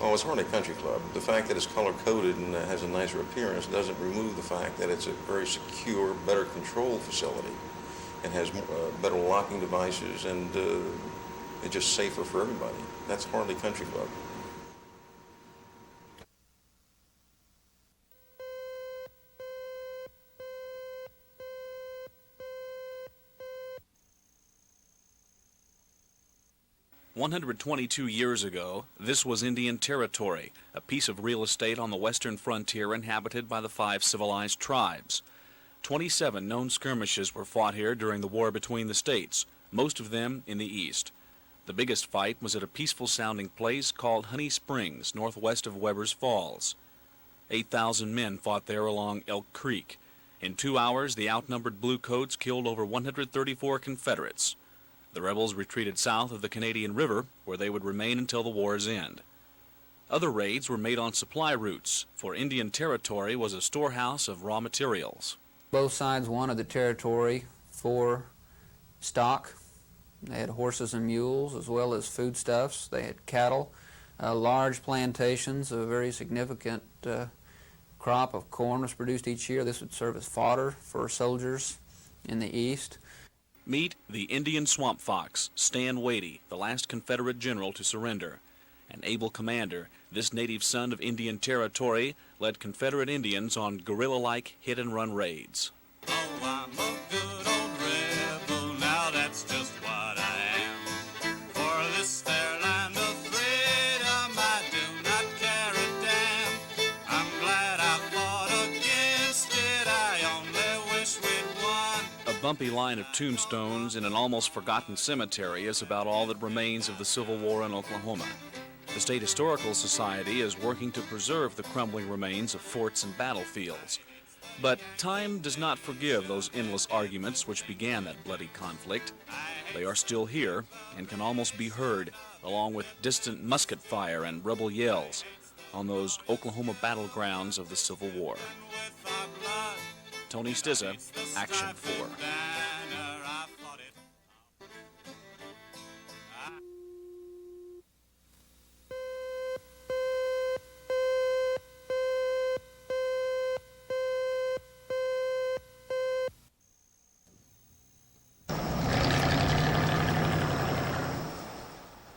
Oh, it's hardly a country club. The fact that it's color-coded and has a nicer appearance doesn't remove the fact that it's a very secure, better controlled facility. It has better locking devices, and it's just safer for everybody. That's hardly country club. "122 years ago, this was Indian Territory, a piece of real estate on the western frontier inhabited by the 5 civilized tribes. 27 known skirmishes were fought here during the war between the states, most of them in the east. The biggest fight was at a peaceful-sounding place called Honey Springs, northwest of Weber's Falls. 8,000 men fought there along Elk Creek. In 2 hours, the outnumbered Bluecoats killed over 134 Confederates. The rebels retreated south of the Canadian River, where they would remain until the war's end. Other raids were made on supply routes, for Indian Territory was a storehouse of raw materials. Both sides wanted the territory for stock. They had horses and mules, as well as foodstuffs. They had cattle, large plantations. A very significant crop of corn was produced each year. This would serve as fodder for soldiers in the east. Meet the Indian swamp fox, Stan Wadey, the last Confederate general to surrender. An able commander, this native son of Indian Territory led Confederate Indians on guerrilla-like hit-and-run raids. Oh, I'm a good old rebel, now that's just what I am. For this fair land of freedom, I do not care a damn. I'm glad I fought against it, I only wish we'd won. A bumpy line of tombstones in an almost forgotten cemetery is about all that remains of the Civil War in Oklahoma. The State Historical Society is working to preserve the crumbling remains of forts and battlefields. But time does not forgive those endless arguments which began that bloody conflict. They are still here and can almost be heard, along with distant musket fire and rebel yells, on those Oklahoma battlegrounds of the Civil War. Tony Stizza, Action 4.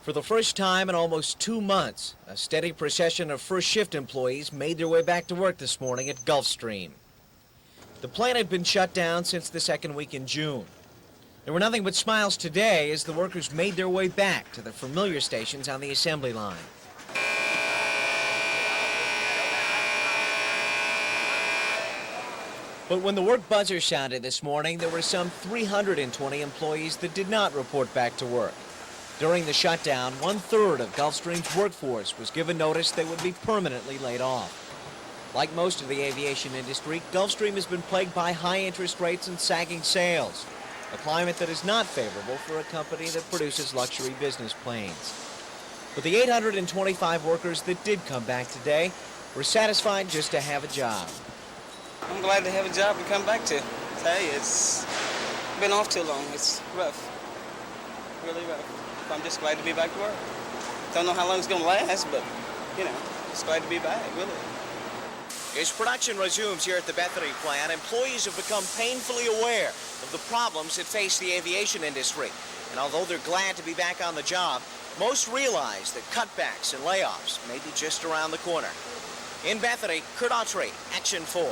For the first time in almost 2 months, a steady procession of first shift employees made their way back to work this morning at Gulfstream. The plant had been shut down since the second week in June. There were nothing but smiles today as the workers made their way back to the familiar stations on the assembly line. But when the work buzzer sounded this morning, there were some 320 employees that did not report back to work. During the shutdown, 1/3 of Gulfstream's workforce was given notice they would be permanently laid off. Like most of the aviation industry, Gulfstream has been plagued by high interest rates and sagging sales, a climate that is not favorable for a company that produces luxury business planes. But the 825 workers that did come back today were satisfied just to have a job. I'm glad to have a job to come back to. Hey, it's been off too long. It's rough, really rough. I'm just glad to be back to work. Don't know how long it's going to last, but, you know, just glad to be back, really. As production resumes here at the Bethany plant, employees have become painfully aware of the problems that face the aviation industry. And although they're glad to be back on the job, most realize that cutbacks and layoffs may be just around the corner. In Bethany, Kurt Autry, Action 4.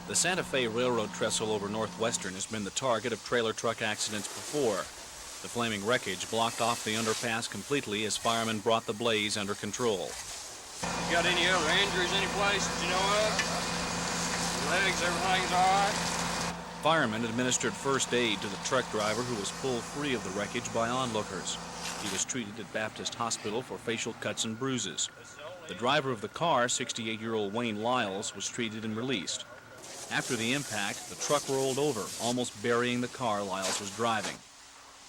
The Santa Fe Railroad trestle over Northwestern has been the target of trailer truck accidents before. The flaming wreckage blocked off the underpass completely as firemen brought the blaze under control. You got any other injuries anyplace that you know of? Legs, everything's all right? Firemen administered first aid to the truck driver who was pulled free of the wreckage by onlookers. He was treated at Baptist Hospital for facial cuts and bruises. The driver of the car, 68-year-old Wayne Lyles, was treated and released. After the impact, the truck rolled over, almost burying the car Lyles was driving.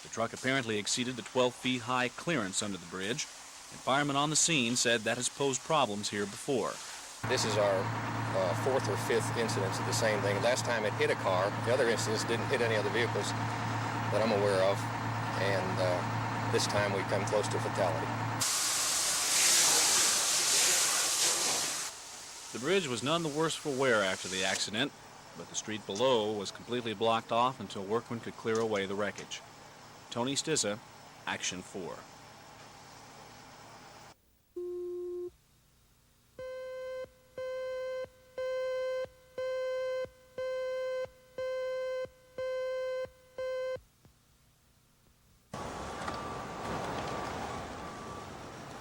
The truck apparently exceeded the 12 feet high clearance under the bridge, and firemen on the scene said that has posed problems here before. This is our fourth or fifth incidence of the same thing. Last time it hit a car. The other incidents didn't hit any other vehicles that I'm aware of, and this time we come close to fatality. The bridge was none the worse for wear after the accident, but the street below was completely blocked off until workmen could clear away the wreckage. Tony Stizza, Action 4.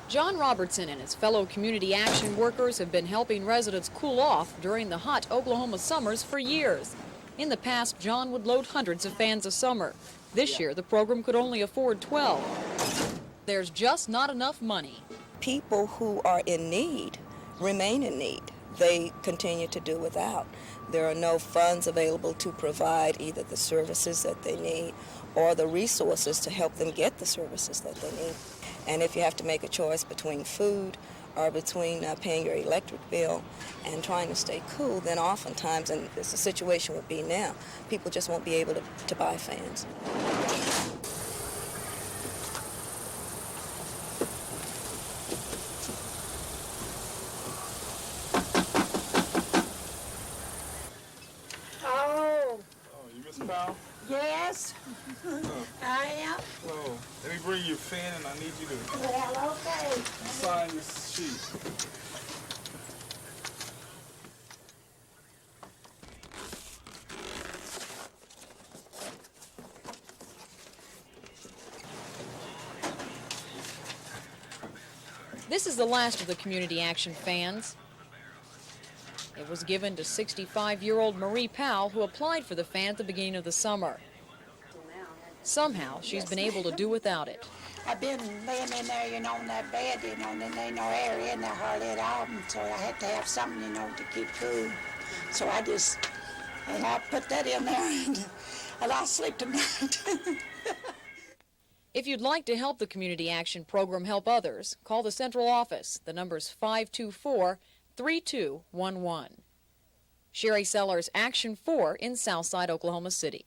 John Robertson and his fellow community action workers have been helping residents cool off during the hot Oklahoma summers for years. In the past, John would load hundreds of fans a summer. This year, the program could only afford 12. There's just not enough money. People who are in need remain in need. They continue to do without. There are no funds available to provide either the services that they need or the resources to help them get the services that they need. And if you have to make a choice between food or between paying your electric bill and trying to stay cool, then oftentimes, and it's the situation would be now, people just won't be able to buy fans. Oh, you Miss Powell? yes, I am. Oh, let me bring you a fan and I need you to Well, okay. sign this sheet. This is the last of the community action fans. It was given to 65-year-old Marie Powell, who applied for the fan at the beginning of the summer. Somehow, she's been able to do without it. I've been laying in there, on that bed, and there ain't no air in there hardly at all, so I had to have something, to keep cool. So I put that in there, and I sleep tonight. If you'd like to help the community action program help others, call the central office. The number's 524-3211. Sherry Sellers, Action 4 in Southside, Oklahoma City.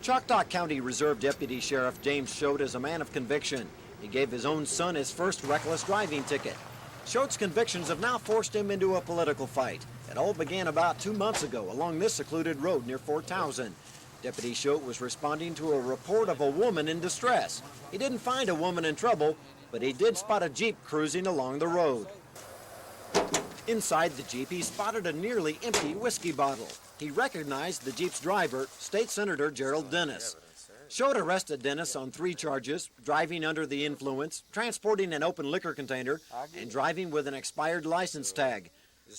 Choctaw County Reserve Deputy Sheriff James Choate is a man of conviction. He gave his own son his first reckless driving ticket. Choate's convictions have now forced him into a political fight. It all began about 2 months ago along this secluded road near Fort Townsend. Deputy Choate was responding to a report of a woman in distress. He didn't find a woman in trouble, but he did spot a Jeep cruising along the road. Inside the Jeep, he spotted a nearly empty whiskey bottle. He recognized the Jeep's driver, State Senator Gerald Dennis. Choate arrested Dennis on 3 charges: driving under the influence, transporting an open liquor container, and driving with an expired license tag.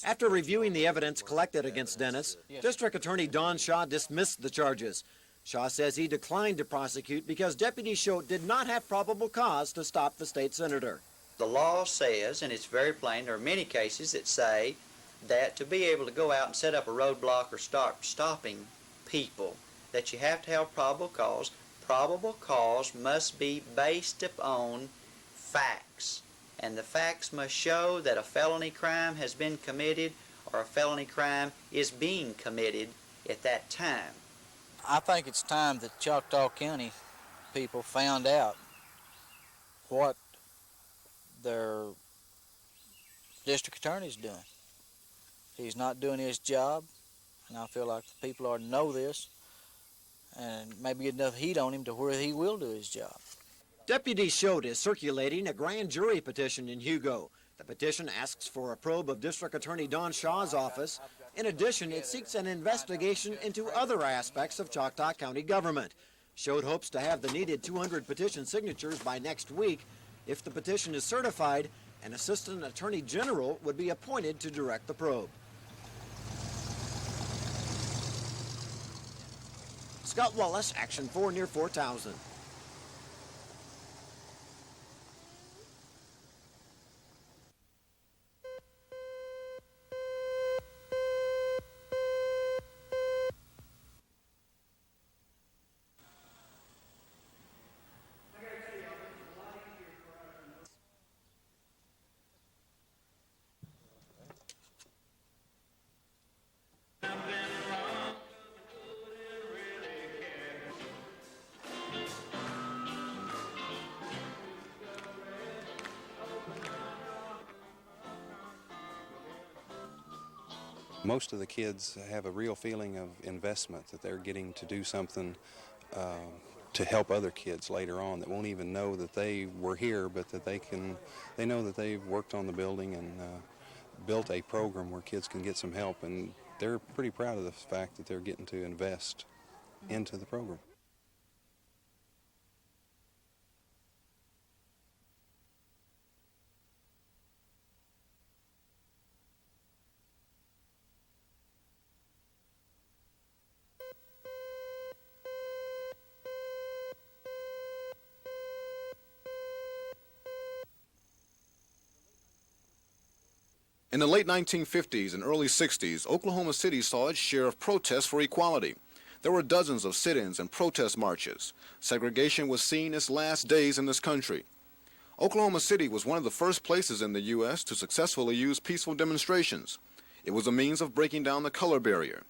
After reviewing the evidence collected against Dennis, District Attorney Don Shaw dismissed the charges. Shaw says he declined to prosecute because Deputy Choate did not have probable cause to stop the state senator. The law says, and it's very plain, there are many cases that say that to be able to go out and set up a roadblock or start stopping people, that you have to have probable cause. Probable cause must be based upon facts, and the facts must show that a felony crime has been committed or a felony crime is being committed at that time. I think it's time that Choctaw County people found out what their district attorney's doing. He's not doing his job, and I feel like the people ought to know this and maybe get enough heat on him to where he will do his job. Deputy Choate is circulating a grand jury petition in Hugo. The petition asks for a probe of District Attorney Don Shaw's office. In addition, it seeks an investigation into other aspects of Choctaw County government. Choate hopes to have the needed 200 petition signatures by next week. If the petition is certified, an Assistant Attorney General would be appointed to direct the probe. Scott Wallace, Action 4 near Fort Townsend. Most of the kids have a real feeling of investment, that they're getting to do something to help other kids later on that won't even know that they were here, but that they know that they've worked on the building and built a program where kids can get some help, and they're pretty proud of the fact that they're getting to invest into the program. In the late 1950s and early 60s, Oklahoma City saw its share of protests for equality. There were dozens of sit-ins and protest marches. Segregation was seen its last days in this country. Oklahoma City was one of the first places in the U.S. to successfully use peaceful demonstrations. It was a means of breaking down the color barrier.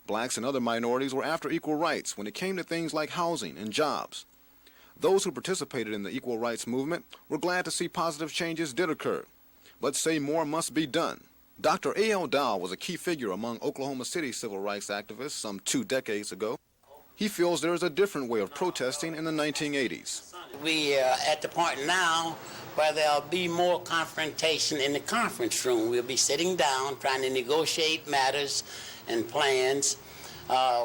Blacks and other minorities were after equal rights when it came to things like housing and jobs. Those who participated in the equal rights movement were glad to see positive changes did occur, but say more must be done. Dr. A.L. Dow was a key figure among Oklahoma City civil rights activists some 2 decades ago. He feels there is a different way of protesting in the 1980s. We are at the point now where there'll be more confrontation in the conference room. We'll be sitting down trying to negotiate matters and plans.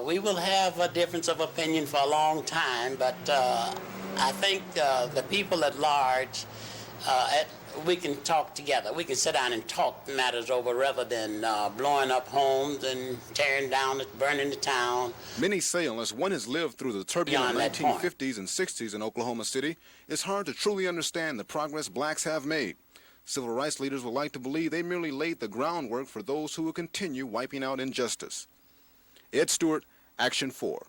We will have a difference of opinion for a long time, but I think the people at large, we can talk together. We can sit down and talk matters over rather than blowing up homes and tearing down, burning the town. Many say unless one has lived through the turbulent 1950s and 60s in Oklahoma City, it's hard to truly understand the progress blacks have made. Civil rights leaders would like to believe they merely laid the groundwork for those who will continue wiping out injustice. Ed Stewart, Action 4.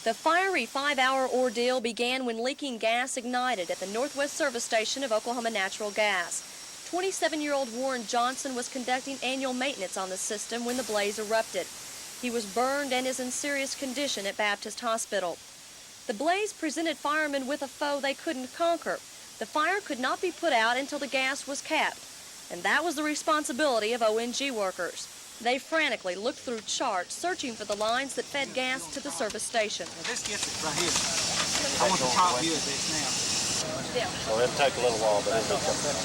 The fiery 5-hour ordeal began when leaking gas ignited at the Northwest Service Station of Oklahoma Natural Gas. 27-year-old Warren Johnson was conducting annual maintenance on the system when the blaze erupted. He was burned and is in serious condition at Baptist Hospital. The blaze presented firemen with a foe they couldn't conquer. The fire could not be put out until the gas was capped, and that was the responsibility of ONG workers. They frantically looked through charts, searching for the lines that fed gas to the service station. This gets it right here. I want the top view of this now. Yeah. Well, it'll take a little while, but it'll come back.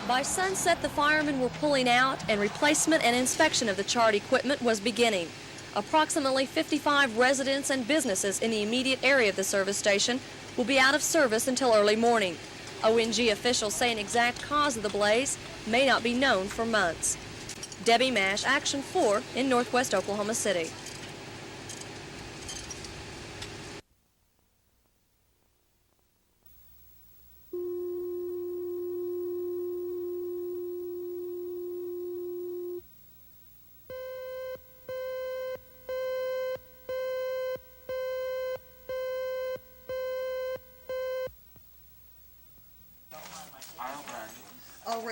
By sunset, the firemen were pulling out, and replacement and inspection of the charred equipment was beginning. Approximately 55 residents and businesses in the immediate area of the service station will be out of service until early morning. ONG officials say an exact cause of the blaze may not be known for months. Debbie Mash, Action 4 in Northwest Oklahoma City.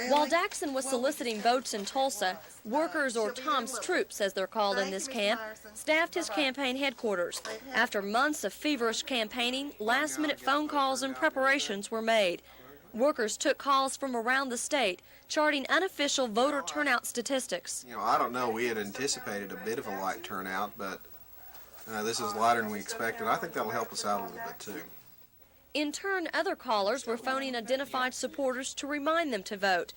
While Daxon was soliciting votes in Tulsa, workers, or Tom's troops as they're called in this camp, staffed his campaign headquarters. After months of feverish campaigning, last-minute phone calls and preparations were made. Workers took calls from around the state, charting unofficial voter turnout statistics. I don't know, we had anticipated a bit of a light turnout, but This is lighter than we expected. I think that'll help us out a little bit too. In turn, other callers were phoning identified supporters to remind them to vote.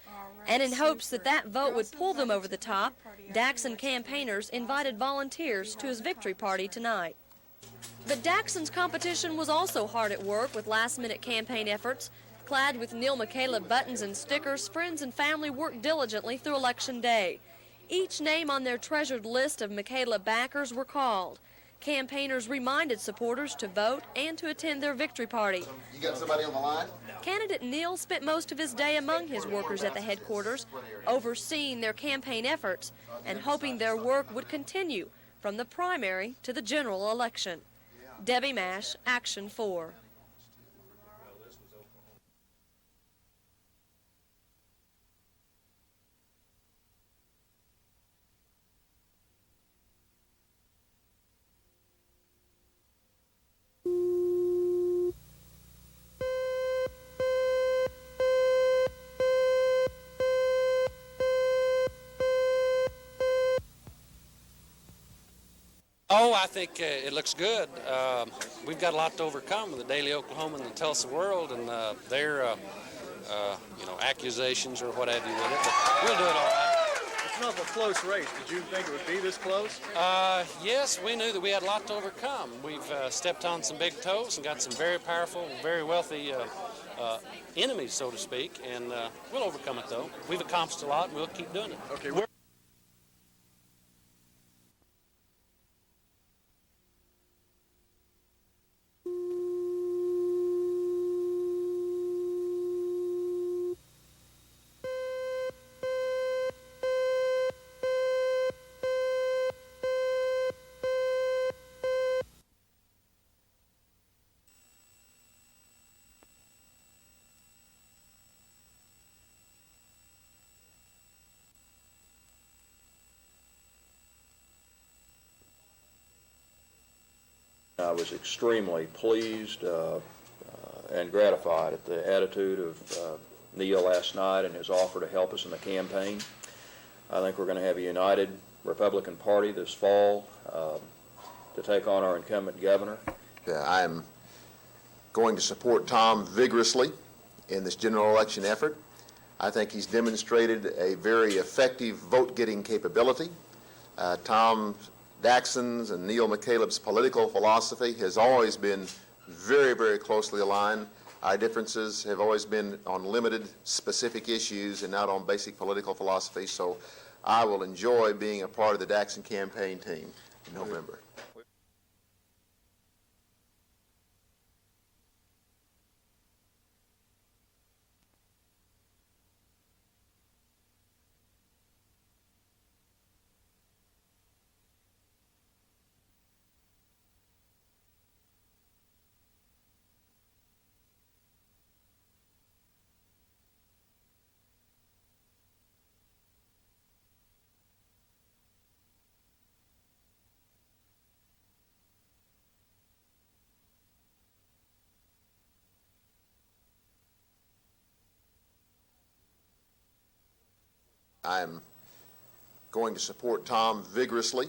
And in hopes that that vote would pull them over the top, Daxon campaigners invited volunteers to his victory party tonight. But Daxon's competition was also hard at work with last-minute campaign efforts. Clad with Neil McCaleb buttons and stickers, friends and family worked diligently through Election Day. Each name on their treasured list of McCaleb backers were called. Campaigners reminded supporters to vote and to attend their victory party. You got somebody on the line? Candidate Neil spent most of his day among his workers at the headquarters, overseeing their campaign efforts and hoping their work would continue from the primary to the general election. Debbie Mash, Action 4. Oh, I think it looks good. We've got a lot to overcome with the Daily Oklahoman and the Tulsa World and their, accusations or what have you with it. But we'll do it all right. It's not a close race. Did you think it would be this close? Yes, we knew that we had a lot to overcome. We've stepped on some big toes and got some very powerful, very wealthy enemies, so to speak, and we'll overcome it, though. We've accomplished a lot, and we'll keep doing it. Okay. I was extremely pleased and gratified at the attitude of Neil last night and his offer to help us in the campaign. I think we're going to have a united Republican Party this fall to take on our incumbent governor. I'm going to support Tom vigorously in this general election effort. I think he's demonstrated a very effective vote-getting capability. Tom Daxon's and Neil McCaleb's political philosophy has always been very, very closely aligned. Our differences have always been on limited, specific issues and not on basic political philosophy. So I will enjoy being a part of the Daxon campaign team in November. I'm going to support Tom vigorously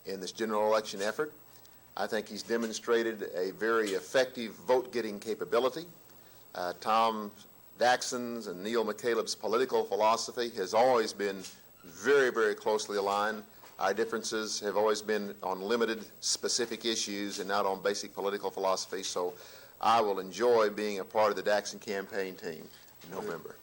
in this general election effort. I think he's demonstrated a very effective vote-getting capability. Tom Daxon's and Neil McCaleb's political philosophy has always been very, very closely aligned. Our differences have always been on limited, specific issues and not on basic political philosophy. So I will enjoy being a part of the Daxon campaign team in November.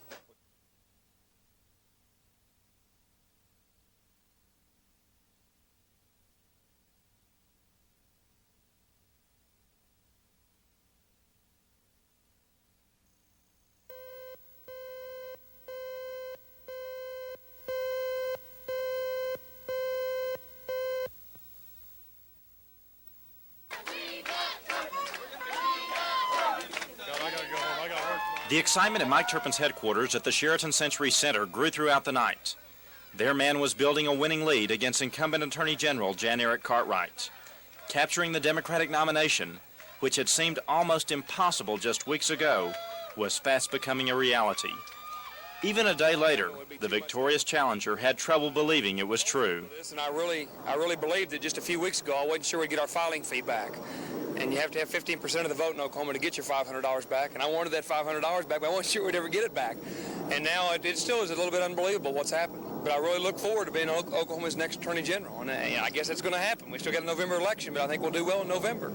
The excitement at Mike Turpin's headquarters at the Sheraton Century Center grew throughout the night. Their man was building a winning lead against incumbent Attorney General Jan Eric Cartwright. Capturing the Democratic nomination, which had seemed almost impossible just weeks ago, was fast becoming a reality. Even a day later, the victorious challenger had trouble believing it was true. And I really believed that just a few weeks ago I wasn't sure we'd get our filing fee back. And you have to have 15% of the vote in Oklahoma to get your $500 back. And I wanted that $500 back, but I wasn't sure we'd ever get it back. And now it still is a little bit unbelievable what's happened. But I really look forward to being Oklahoma's next Attorney General. And I guess it's going to happen. We still got a November election, but I think we'll do well in November.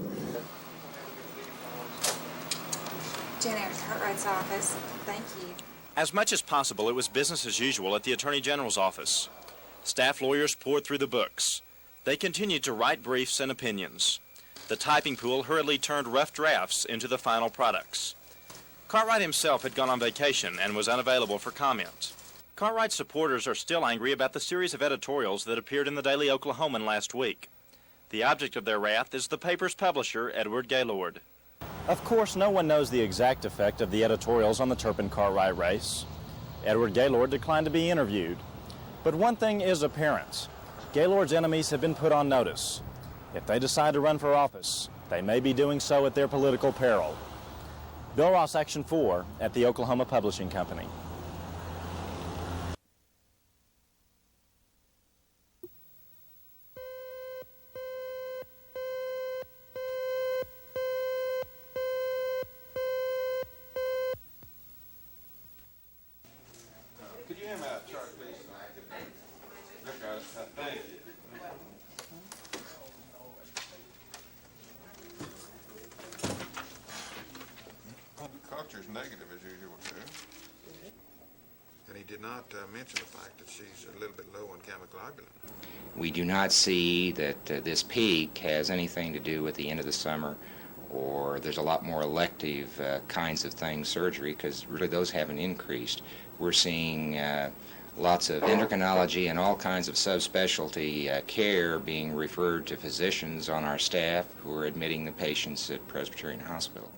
Janet Cartwright's office. Thank you. As much as possible, it was business as usual at the Attorney General's office. Staff lawyers poured through the books. They continued to write briefs and opinions. The typing pool hurriedly turned rough drafts into the final products. Cartwright himself had gone on vacation and was unavailable for comment. Cartwright's supporters are still angry about the series of editorials that appeared in the Daily Oklahoman last week. The object of their wrath is the paper's publisher, Edward Gaylord. Of course, no one knows the exact effect of the editorials on the Turpin-Cartwright race. Edward Gaylord declined to be interviewed. But one thing is apparent. Gaylord's enemies have been put on notice. If they decide to run for office, they may be doing so at their political peril. Bill Ross, Action 4, at the Oklahoma Publishing Company. Could you hand me that chart, please? Thank you. Culture's negative as usual, too. And he did not mention the fact that she's a little bit low on chemicoglobulin. We do not see that this peak has anything to do with the end of the summer, or there's a lot more elective kinds of things, surgery, because really those haven't increased. We're seeing lots of endocrinology and all kinds of subspecialty care being referred to physicians on our staff who are admitting the patients at Presbyterian Hospital.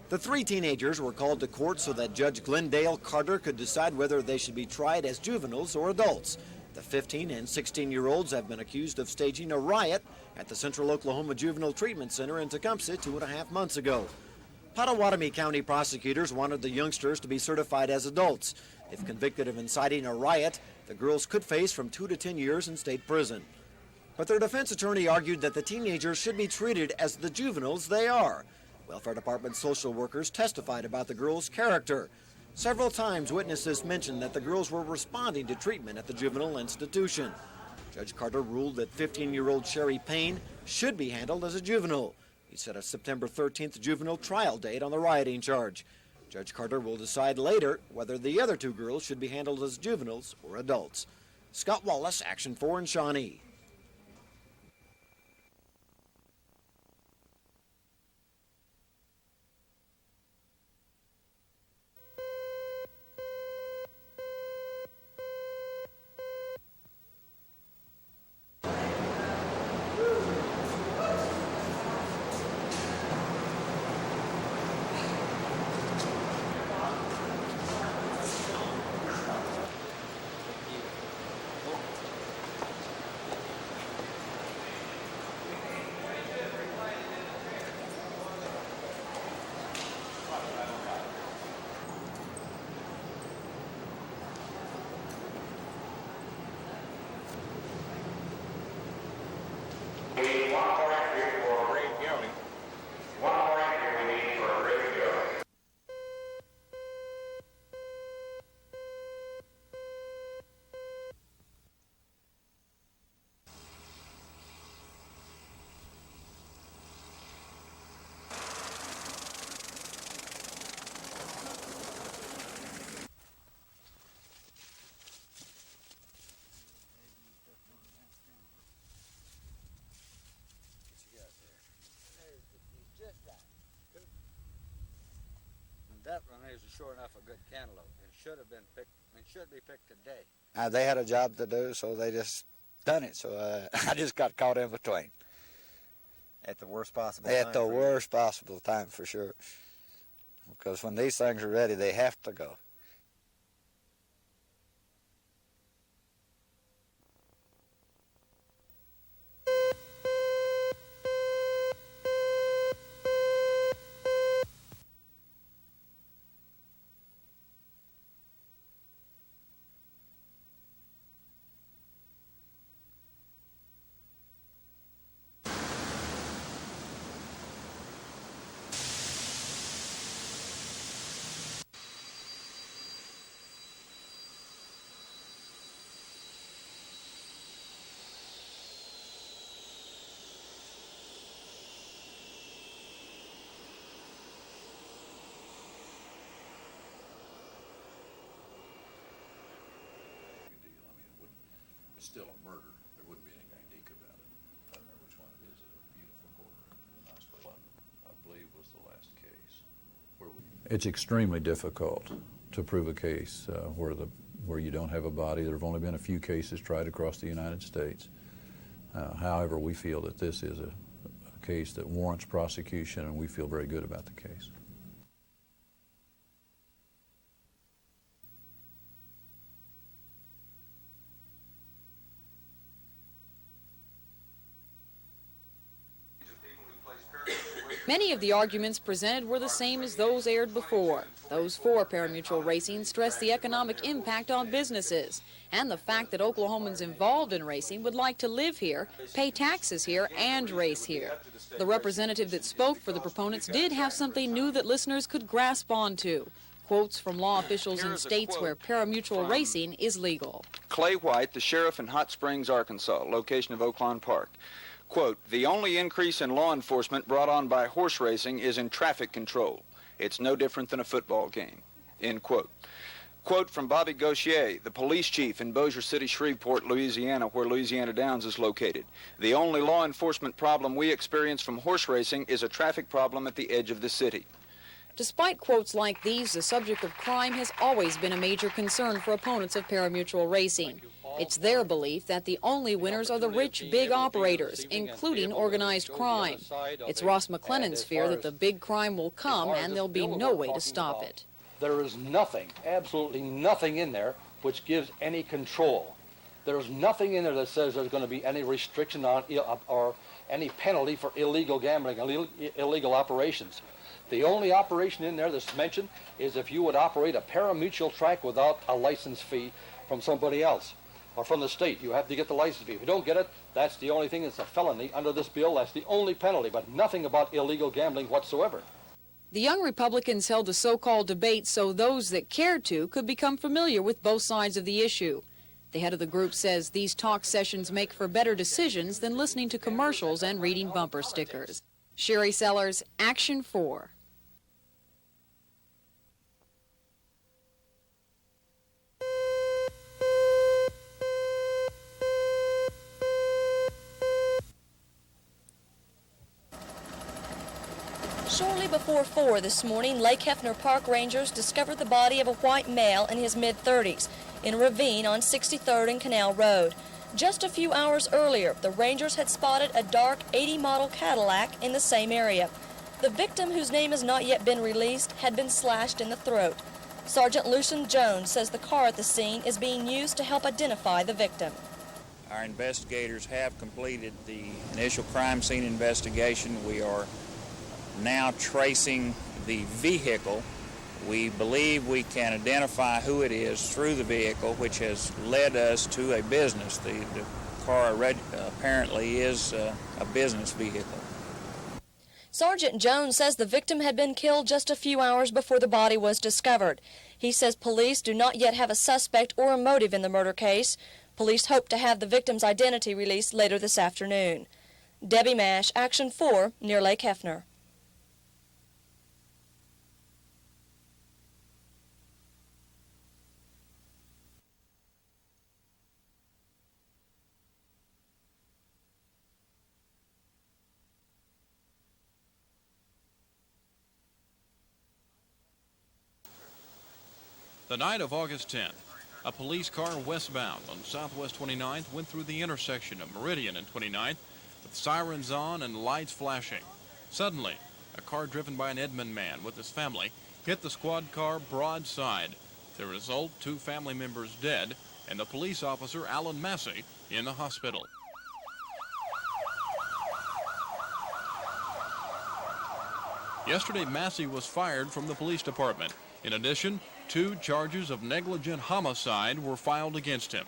The three teenagers were called to court so that Judge Glendale Carter could decide whether they should be tried as juveniles or adults. The 15 and 16-year-olds have been accused of staging a riot at the Central Oklahoma Juvenile Treatment Center in Tecumseh 2.5 months ago. Pottawatomie County prosecutors wanted the youngsters to be certified as adults. If convicted of inciting a riot, the girls could face from 2 to 10 years in state prison. But their defense attorney argued that the teenagers should be treated as the juveniles they are. Welfare Department social workers testified about the girls' character. Several times witnesses mentioned that the girls were responding to treatment at the juvenile institution. Judge Carter ruled that 15-year-old Sherry Payne should be handled as a juvenile. He set a September 13th juvenile trial date on the rioting charge. Judge Carter will decide later whether the other two girls should be handled as juveniles or adults. Scott Wallace, Action 4 in Shawnee. That one is sure enough a good cantaloupe. It should have been picked. It should be picked today. They had a job to do, so they just done it. So I just got caught in between. At the worst possible time. At the worst possible time, for sure. Because when these things are ready, they have to go. It's still a murder. There wouldn't be anything unique about it. I don't remember which one it is. It's a beautiful courtroom. Nice place. I believe was the last case. It's extremely difficult to prove a case where you don't have a body. There have only been a few cases tried across the United States. However, we feel that this is a case that warrants prosecution, and we feel very good about the case. Many of the arguments presented were the same as those aired before. Those for parimutuel racing stressed the economic impact on businesses and the fact that Oklahomans involved in racing would like to live here, pay taxes here, and race here. The representative that spoke for the proponents did have something new that listeners could grasp onto. Quotes from law officials in states where parimutuel racing is legal. Clay White, the sheriff in Hot Springs, Arkansas, location of Oaklawn Park. Quote, the only increase in law enforcement brought on by horse racing is in traffic control. It's no different than a football game, end quote. Quote from Bobby Gauthier, the police chief in Bossier City, Shreveport, Louisiana, where Louisiana Downs is located. The only law enforcement problem we experience from horse racing is a traffic problem at the edge of the city. Despite quotes like these, the subject of crime has always been a major concern for opponents of parimutuel racing. It's their belief that the only winners are the rich, big operators, including organized crime. It's Ross McLennan's fear that the big crime will come and there'll be no way to stop it. There is nothing, absolutely nothing in there which gives any control. There's nothing in there that says there's going to be any restriction on or any penalty for illegal gambling, illegal operations. The only operation in there that's mentioned is if you would operate a parimutuel track without a license fee from somebody else or from the state. You have to get the license fee. If you don't get it, that's the only thing that's a felony under this bill. That's the only penalty, but nothing about illegal gambling whatsoever. The young Republicans held a so-called debate so those that cared to could become familiar with both sides of the issue. The head of the group says these talk sessions make for better decisions than listening to commercials and reading bumper stickers. Sherry Sellers, Action 4. Shortly before 4 this morning, Lake Hefner Park Rangers discovered the body of a white male in his mid-30s in a ravine on 63rd and Canal Road. Just a few hours earlier, the Rangers had spotted a dark 80 model Cadillac in the same area. The victim, whose name has not yet been released, had been slashed in the throat. Sergeant Lucian Jones says the car at the scene is being used to help identify the victim. Our investigators have completed the initial crime scene investigation. We are now tracing the vehicle. We believe we can identify who it is through the vehicle, which has led us to a business. The car apparently is a business vehicle. Sergeant Jones says the victim had been killed just a few hours before the body was discovered. He says police do not yet have a suspect or a motive in the murder case. Police hope to have the victim's identity released later this afternoon. Debbie Mash, Action 4, near Lake Hefner. The night of August 10th, a police car westbound on Southwest 29th went through the intersection of Meridian and 29th with sirens on and lights flashing. Suddenly, a car driven by an Edmond man with his family hit the squad car broadside. The result, 2 family members dead and the police officer, Alan Massey, in the hospital. Yesterday, Massey was fired from the police department. In addition, 2 charges of negligent homicide were filed against him.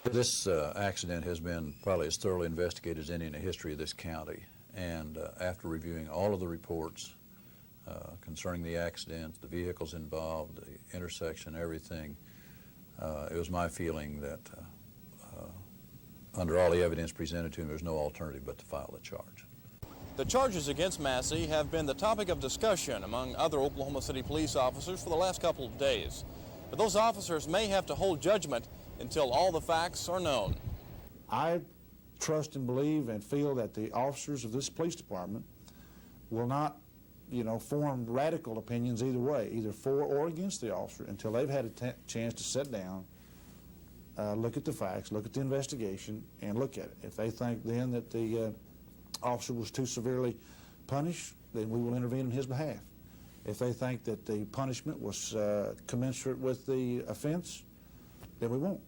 This accident has been probably as thoroughly investigated as any in the history of this county. And after reviewing all of the reports concerning the accident, the vehicles involved, the intersection, everything, it was my feeling that under all the evidence presented to him, there's no alternative but to file the charge. The charges against Massey have been the topic of discussion among other Oklahoma City police officers for the last couple of days. But those officers may have to hold judgment until all the facts are known. I trust and believe and feel that the officers of this police department will not, form radical opinions either way, either for or against the officer, until they've had a chance to sit down, look at the facts, look at the investigation, and look at it. If they think then that the officer was too severely punished, then we will intervene on his behalf. If they think that the punishment was commensurate with the offense, then we won't.